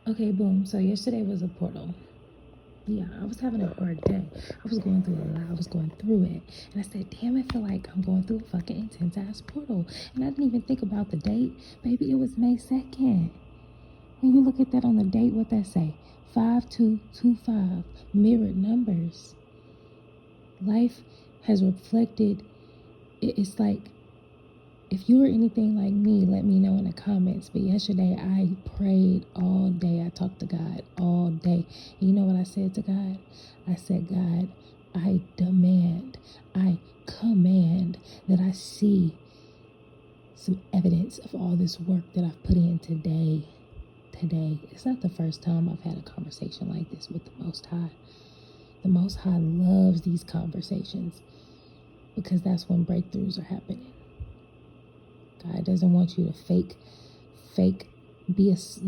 Okay, boom. So yesterday was a portal. Yeah, I was having a hard day. I was going through a lot. I was going through it. And I said, damn, I feel like I'm going through a fucking intense ass portal. And I didn't even think about the date. Baby, it was May 2nd. When you look at that on the date, what that say? 5225. Mirrored numbers. Life has reflected. It's like, if you were anything like me, let me know in the comments. But yesterday, I prayed all day. I talked to God all day. And you know what I said to God? I said, God, I demand, I command that I see some evidence of all this work that I've put in today. Today. It's not the first time I've had a conversation like this with the Most High. The Most High loves these conversations because that's when breakthroughs are happening. God doesn't want you to fake, be this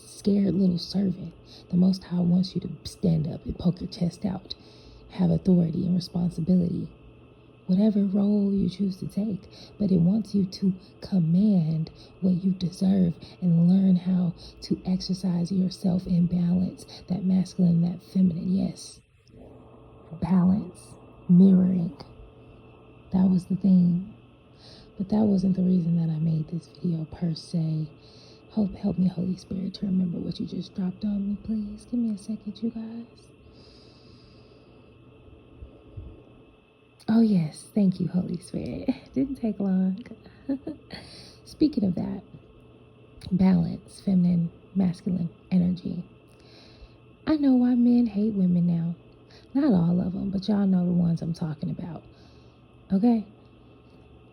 scared little servant. The Most High wants you to stand up and poke your chest out, have authority and responsibility, whatever role you choose to take. But it wants you to command what you deserve and learn how to exercise yourself in balance, that masculine, that feminine. Yes, balance, mirroring. That was the thing. But that wasn't the reason that I made this video per se. Help me, Holy Spirit, to remember what you just dropped on me, please. Give me a second, you guys. Oh, yes. Thank you, Holy Spirit. Didn't take long. Speaking of that, balance, feminine, masculine energy. I know why men hate women now. Not all of them, but y'all know the ones I'm talking about. Okay?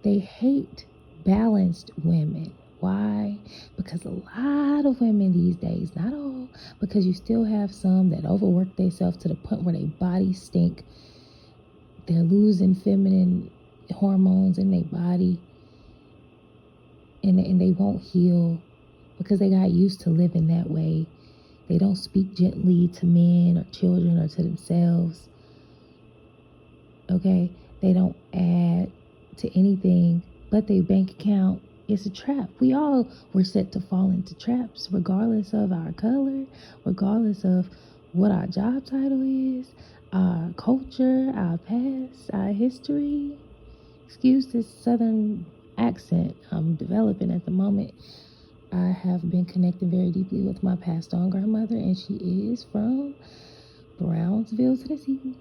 They hate balanced women. Why? Because a lot of women these days, not all, because you still have some that overwork themselves to the point where their bodies stink. They're losing feminine hormones in their body, and they won't heal because they got used to living that way. They don't speak gently to men or children or to themselves. Okay? They don't add to anything but their bank account. It's a trap. We all were set to fall into traps, regardless of our color, regardless of what our job title is, our culture, our past, our history. Excuse this southern accent I'm developing at the moment. I have been connecting very deeply with my passed on grandmother, and she is from Brownsville, Tennessee.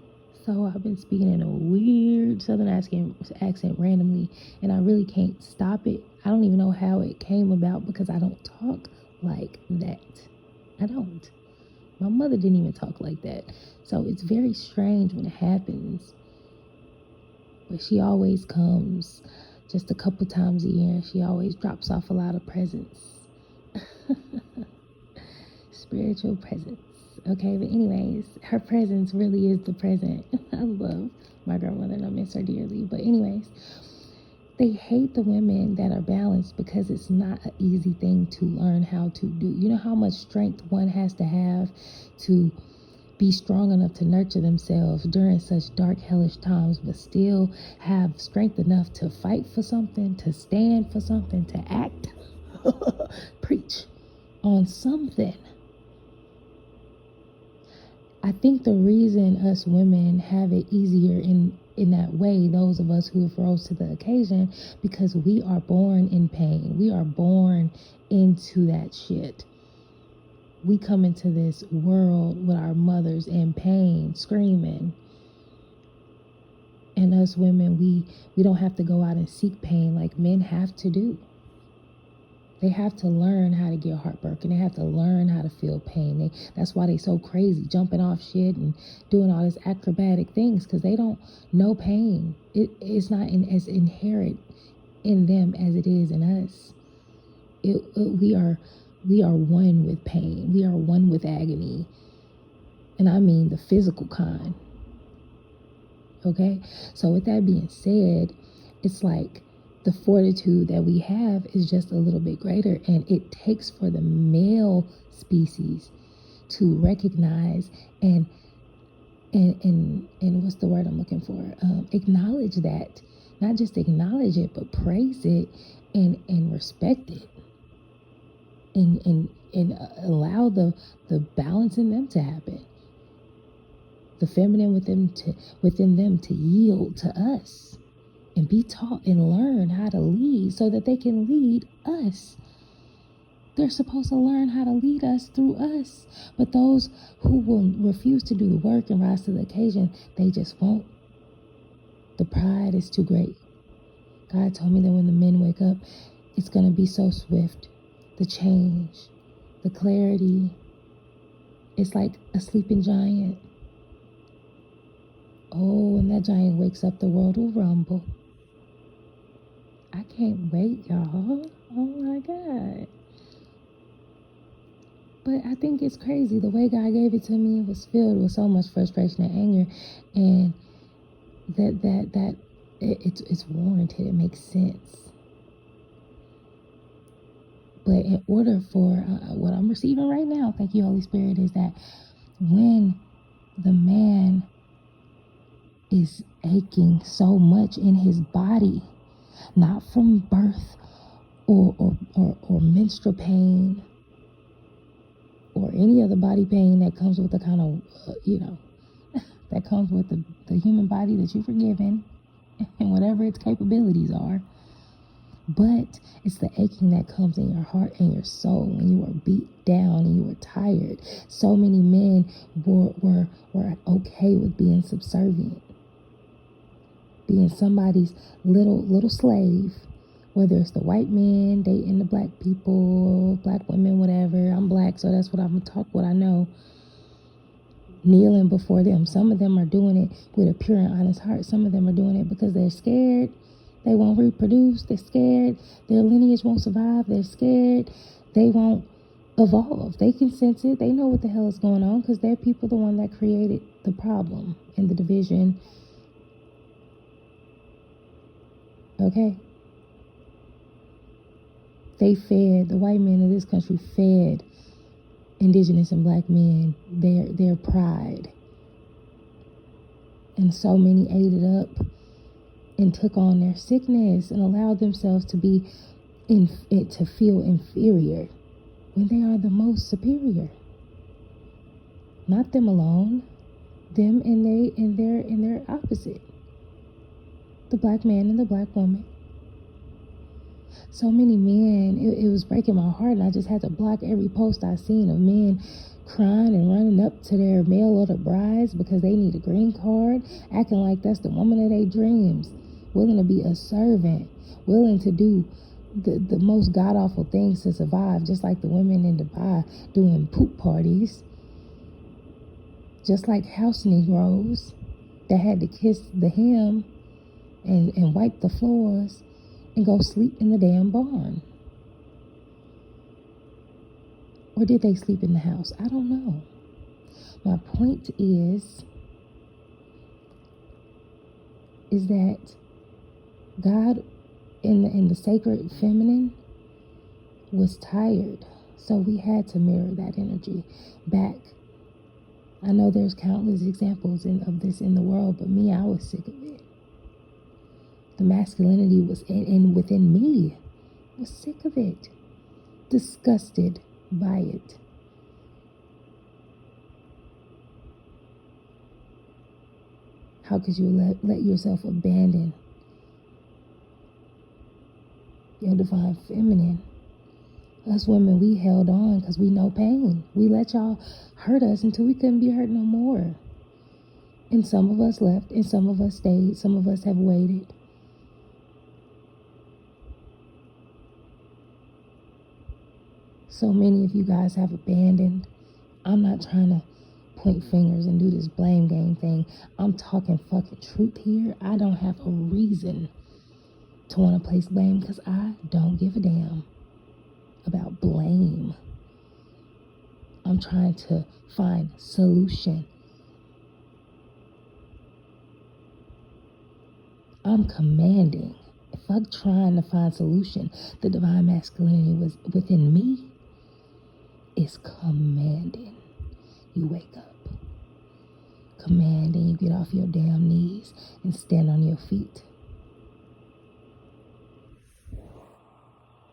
So I've been speaking in a weird southern accent randomly, and I really can't stop it. I don't even know how it came about because I don't talk like that. I don't. My mother didn't even talk like that. So it's very strange when it happens. But she always comes just a couple times a year. She always drops off a lot of presents. Spiritual presence. Okay, but anyways, her presence really is the present. I love my grandmother and I miss her dearly. But anyways, they hate the women that are balanced because it's not an easy thing to learn how to do. You know how much strength one has to have to be strong enough to nurture themselves during such dark, hellish times, but still have strength enough to fight for something, to stand for something, to act, preach on something. I think the reason us women have it easier in that way, those of us who have rose to the occasion, because we are born in pain. We are born into that shit. We come into this world with our mothers in pain, screaming. And us women, we don't have to go out and seek pain like men have to do. They have to learn how to get heartbroken. They have to learn how to feel pain. That's why they so crazy, jumping off shit and doing all these acrobatic things, because they don't know pain. It's not as inherent in them as it is in us. We are one with pain. We are one with agony. And I mean the physical kind. Okay? So with that being said, it's like the fortitude that we have is just a little bit greater, and it takes for the male species to recognize and what's the word I'm looking for? Acknowledge that. Not just acknowledge it, but praise it and respect it. and allow the balance in them to happen. The feminine within them to yield to us and be taught and learn how to lead so that they can lead us. They're supposed to learn how to lead us through us. But those who will refuse to do the work and rise to the occasion, they just won't. The pride is too great. God told me that when the men wake up, it's going to be so swift. The change, the clarity. It's like a sleeping giant. Oh, when that giant wakes up, the world will rumble. I can't wait, y'all. Oh my God. But I think it's crazy. The way God gave it to me was filled with so much frustration and anger. And it's warranted. It makes sense. But in order for what I'm receiving right now, thank you, Holy Spirit, is that when the man is aching so much in his body, not from birth or menstrual pain or any other body pain that comes with the kind of, that comes with the human body that you've forgiven and whatever its capabilities are. But it's the aching that comes in your heart and your soul when you are beat down and you are tired. So many men were okay with being subservient, being somebody's little slave, whether it's the white men dating the black people, black women, whatever. I'm black, so that's what I'm gonna talk what I know. Kneeling before them. Some of them are doing it with a pure and honest heart. Some of them are doing it because they're scared. They won't reproduce. They're scared. Their lineage won't survive. They're scared. They won't evolve. They can sense it. They know what the hell is going on because they're people the one that created the problem and the division. Okay? They fed, the white men of this country fed indigenous and black men their pride. And so many ate it up and took on their sickness and allowed themselves to to feel inferior when they are the most superior. Not them alone, them and their opposite. The black man and the black woman. So many men, it was breaking my heart, and I just had to block every post I seen of men crying and running up to their mail order brides because they need a green card, acting like that's the woman of their dreams, willing to be a servant, willing to do the most god-awful things to survive, just like the women in Dubai doing poop parties, just like house Negroes that had to kiss the hem and wipe the floors and go sleep in the damn barn. Or did they sleep in the house? I don't know. My point is that God in the sacred feminine was tired. So we had to mirror that energy back. I know there's countless examples of this in the world, but me, I was sick of it. The masculinity was within me. I was sick of it. Disgusted by it. How could you let yourself abandon your divine feminine? Us women, we held on because we know pain. We let y'all hurt us until we couldn't be hurt no more. And some of us left and some of us stayed. Some of us have waited. So many of you guys have abandoned. I'm not trying to point fingers and do this blame game thing. I'm talking fucking truth here. I don't have a reason to want to place blame because I don't give a damn about blame. I'm trying to find solution. I'm commanding. If I'm trying to find solution, the divine masculinity was within me. Is commanding. You wake up. Commanding you get off your damn knees and stand on your feet.